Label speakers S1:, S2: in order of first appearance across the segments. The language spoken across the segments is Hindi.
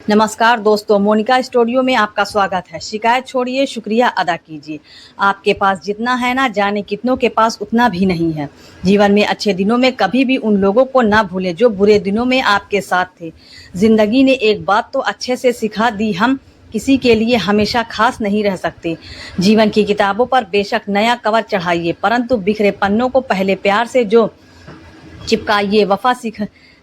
S1: नमस्कार दोस्तों, मोनिका स्टूडियो में आपका स्वागत है। शिकायत छोड़िए, शुक्रिया अदा कीजिए। आपके पास जितना है ना, जाने कितनों के पास उतना भी नहीं है। जीवन में अच्छे दिनों में कभी भी उन लोगों को ना भूलें जो बुरे दिनों में आपके साथ थे। जिंदगी ने एक बात तो अच्छे से सिखा दी, हम किसी के लिए हमेशा खास नहीं रह सकते। जीवन की किताबों पर बेशक नया कवर चढ़ाइए, परंतु बिखरे पन्नों को पहले प्यार से जो चिपकाइए। वफा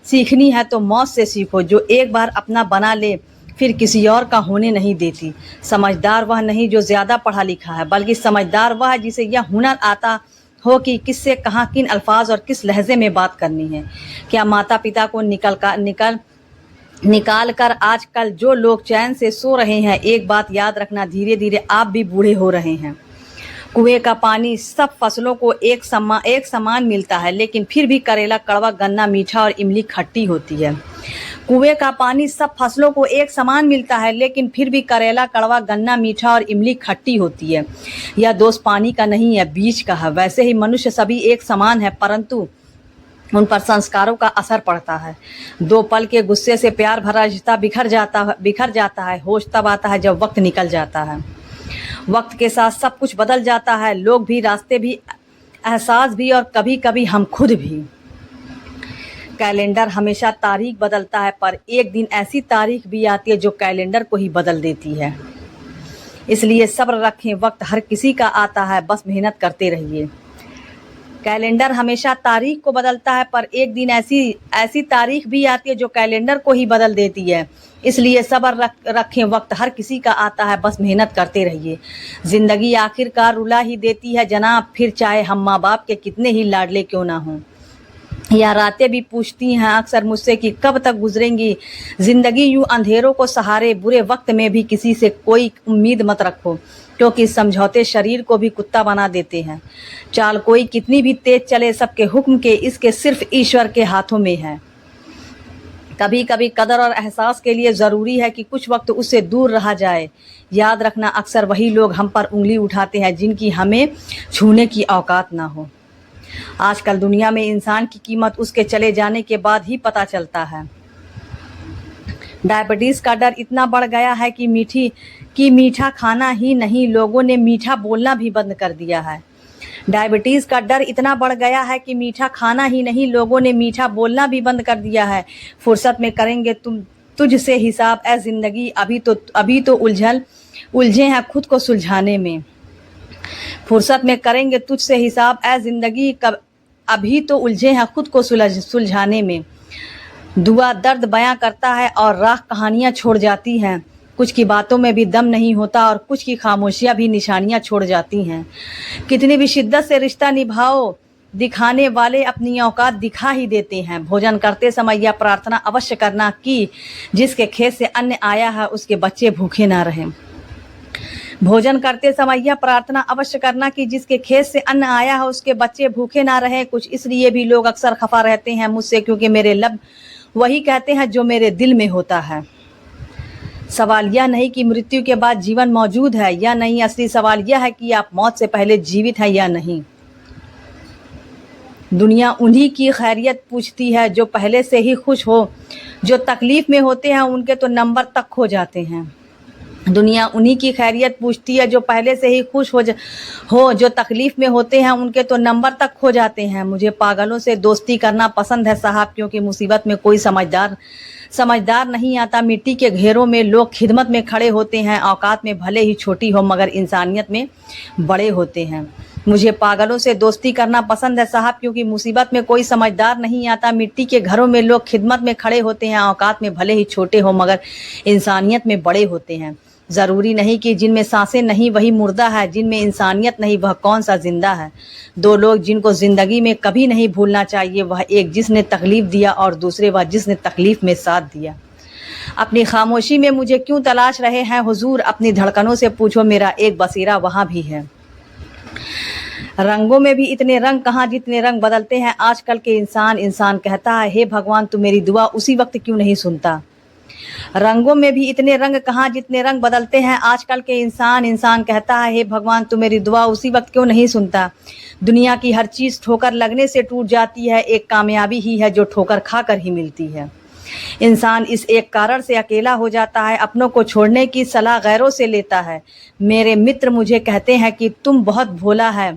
S1: सीखनी है तो मौत से सीखो, जो एक बार अपना बना ले फिर किसी और का होने नहीं देती। समझदार वह नहीं जो ज़्यादा पढ़ा लिखा है, बल्कि समझदार वह है जिसे यह हुनर आता हो कि किससे कहाँ किन अल्फाज और किस लहजे में बात करनी है। क्या माता पिता को निकाल कर आजकल जो लोग चैन से सो रहे हैं, एक बात याद रखना, धीरे धीरे आप भी बूढ़े हो रहे हैं। कुएं का पानी सब फसलों को एक समान मिलता है, लेकिन फिर भी करेला कड़वा, गन्ना मीठा और इमली खट्टी होती है। कुएं का पानी सब फसलों को एक समान मिलता है, लेकिन फिर भी करेला कड़वा, गन्ना मीठा और इमली खट्टी होती है। यह दोष पानी का नहीं है, बीज का है। वैसे ही मनुष्य सभी एक समान है, परंतु उन पर संस्कारों का असर पड़ता है। दो पल के गुस्से से प्यार भरा रिश्ता बिखर जाता है। होश तब आता है जब वक्त निकल जाता है। वक्त के साथ सब कुछ बदल जाता है, लोग भी, रास्ते भी, एहसास भी और कभी कभी हम खुद भी। कैलेंडर हमेशा तारीख बदलता है, पर एक दिन ऐसी तारीख भी आती है जो कैलेंडर को ही बदल देती है। इसलिए सब्र रखें, वक्त हर किसी का आता है, बस मेहनत करते रहिए। कैलेंडर हमेशा तारीख को बदलता है, पर एक दिन ऐसी तारीख भी आती है जो कैलेंडर को ही बदल देती है। इसलिए सब्र रखें, वक्त हर किसी का आता है, बस मेहनत करते रहिए। जिंदगी आखिरकार रुला ही देती है जनाब, फिर चाहे हम माँ बाप के कितने ही लाडले क्यों ना हों। या रातें भी पूछती हैं अक्सर मुझसे कि कब तक गुजरेंगी जिंदगी यूं अंधेरों को सहारे। बुरे वक्त में भी किसी से कोई उम्मीद मत रखो, क्योंकि समझौते शरीर को भी कुत्ता बना देते हैं। चाल कोई कितनी भी तेज चले, सबके हुक्म के इसके सिर्फ ईश्वर के हाथों में है। कभी कभी कदर और एहसास के लिए ज़रूरी है कि कुछ वक्त उससे दूर रहा जाए। याद रखना, अक्सर वही लोग हम पर उंगली उठाते हैं जिनकी हमें छूने की औकात ना हो। आजकल दुनिया में इंसान की कीमत उसके चले जाने के बाद ही पता चलता है। डायबिटीज़ का डर इतना बढ़ गया है कि मीठा खाना ही नहीं, लोगों ने मीठा बोलना भी बंद कर दिया है। डायबिटीज़ का डर इतना बढ़ गया है कि मीठा खाना ही नहीं, लोगों ने मीठा बोलना भी बंद कर दिया है। फुर्सत में करेंगे तुझसे हिसाब ए ज़िंदगी, अभी तो उलझे हैं खुद को सुलझाने में। फुर्सत में करेंगे तुझसे हिसाब ए ज़िंदगी, अभी तो उलझे हैं खुद को सुलझाने में। दुआ दर्द बयां करता है और राह कहानियां छोड़ जाती हैं। कुछ की बातों में भी दम नहीं होता और कुछ की खामोशियां भी निशानियां छोड़ जाती हैं। कितनी भी शिद्दत से रिश्ता निभाओ, दिखाने वाले अपनी औकात दिखा ही देते हैं। भोजन करते समय यह प्रार्थना अवश्य करना कि जिसके खेत से अन्न आया है उसके बच्चे भूखे ना रहें। भोजन करते समय यह प्रार्थना अवश्य करना कि जिसके खेत से अन्न आया है उसके बच्चे भूखे ना रहें। कुछ इसलिए भी लोग अक्सर खफा रहते हैं मुझसे, क्योंकि मेरे लब वही कहते हैं जो मेरे दिल में होता है। सवाल यह नहीं कि मृत्यु के बाद जीवन मौजूद है या नहीं, असली सवाल यह है कि आप मौत से पहले जीवित हैं या नहीं। दुनिया उन्हीं की खैरियत पूछती है जो पहले से ही खुश हो। जो तकलीफ में होते हैं उनके तो नंबर तक खो जाते हैं। दुनिया उन्हीं की खैरियत पूछती है जो पहले से ही खुश हो। जो तकलीफ में होते हैं उनके तो नंबर तक खो जाते हैं। मुझे पागलों से दोस्ती करना पसंद है साहब, क्योंकि मुसीबत में कोई समझदार नहीं आता। मिट्टी के घेरों में लोग खिदमत में खड़े होते हैं, औकात में भले ही छोटी हो मगर इंसानियत में बड़े होते हैं। मुझे पागलों से दोस्ती करना पसंद है साहब, क्योंकि मुसीबत में कोई समझदार नहीं आता। मिट्टी के घरों में लोग खिदमत में खड़े होते हैं, औकात में भले ही छोटे हो मगर इंसानियत में बड़े होते हैं। ज़रूरी नहीं कि जिनमें सांसें नहीं वही मुर्दा है, जिनमें इंसानियत नहीं वह कौन सा जिंदा है। दो लोग जिनको ज़िंदगी में कभी नहीं भूलना चाहिए, वह एक जिसने तकलीफ़ दिया और दूसरे वह जिसने तकलीफ़ में साथ दिया। अपनी खामोशी में मुझे क्यों तलाश रहे हैं हुजूर, अपनी धड़कनों से पूछो, मेरा एक बसेरा वहाँ भी है। रंगों में भी इतने रंग कहाँ जितने रंग बदलते हैं आजकल के इंसान कहता है हे भगवान तू मेरी दुआ उसी वक्त क्यों नहीं सुनता। रंगों में भी इतने रंग कहाँ जितने रंग बदलते हैं आजकल के इंसान कहता है हे भगवान तू मेरी दुआ उसी वक्त क्यों नहीं सुनता। दुनिया की हर चीज़ ठोकर लगने से टूट जाती है, एक कामयाबी ही है जो ठोकर खाकर ही मिलती है। इंसान इस एक कारण से अकेला हो जाता है, अपनों को छोड़ने की सलाह गैरों से लेता है। मेरे मित्र मुझे कहते हैं कि तुम बहुत भोला है,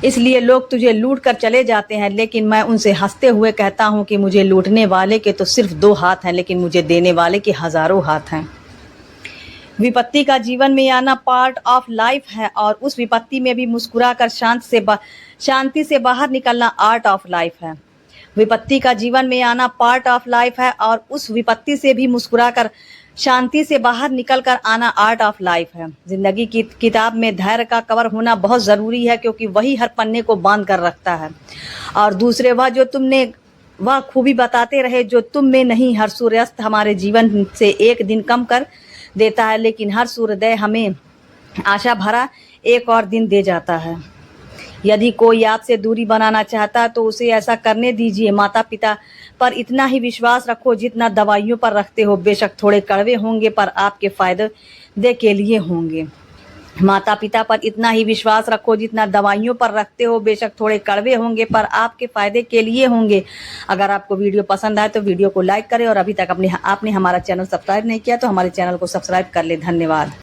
S1: इसलिए लोग तुझे लूट कर चले जाते हैं, लेकिन मैं उनसे हंसते हुए कहता हूँ कि मुझे लूटने वाले के तो सिर्फ 2 हाथ हैं, लेकिन मुझे देने वाले के हज़ारों हाथ हैं। विपत्ति का जीवन में आना पार्ट ऑफ लाइफ है, और उस विपत्ति में भी मुस्कुरा कर शांति से बाहर निकलना आर्ट ऑफ लाइफ है। विपत्ति का जीवन में आना पार्ट ऑफ लाइफ है, और उस विपत्ति से भी मुस्कुरा कर शांति से बाहर निकल कर आना आर्ट ऑफ लाइफ है। जिंदगी की किताब में धैर्य का कवर होना बहुत ज़रूरी है, क्योंकि वही हर पन्ने को बांध कर रखता है। और दूसरे वह खूबी बताते रहे जो तुम में नहीं। हर सूर्यास्त हमारे जीवन से एक दिन कम कर देता है, लेकिन हर सूर्योदय हमें आशा भरा एक और दिन दे जाता है। यदि कोई आपसे दूरी बनाना चाहता है तो उसे ऐसा करने दीजिए। माता पिता पर इतना ही विश्वास रखो जितना दवाइयों पर रखते हो। बेशक थोड़े कड़वे होंगे, पर आपके फायदे के लिए होंगे। माता पिता पर इतना ही विश्वास रखो जितना दवाइयों पर रखते हो। बेशक थोड़े कड़वे होंगे, पर आपके फायदे के लिए होंगे। अगर आपको वीडियो पसंद आए तो वीडियो को लाइक करें, और अभी तक आपने हमारा चैनल सब्सक्राइब नहीं किया तो हमारे चैनल को सब्सक्राइब कर ले। धन्यवाद।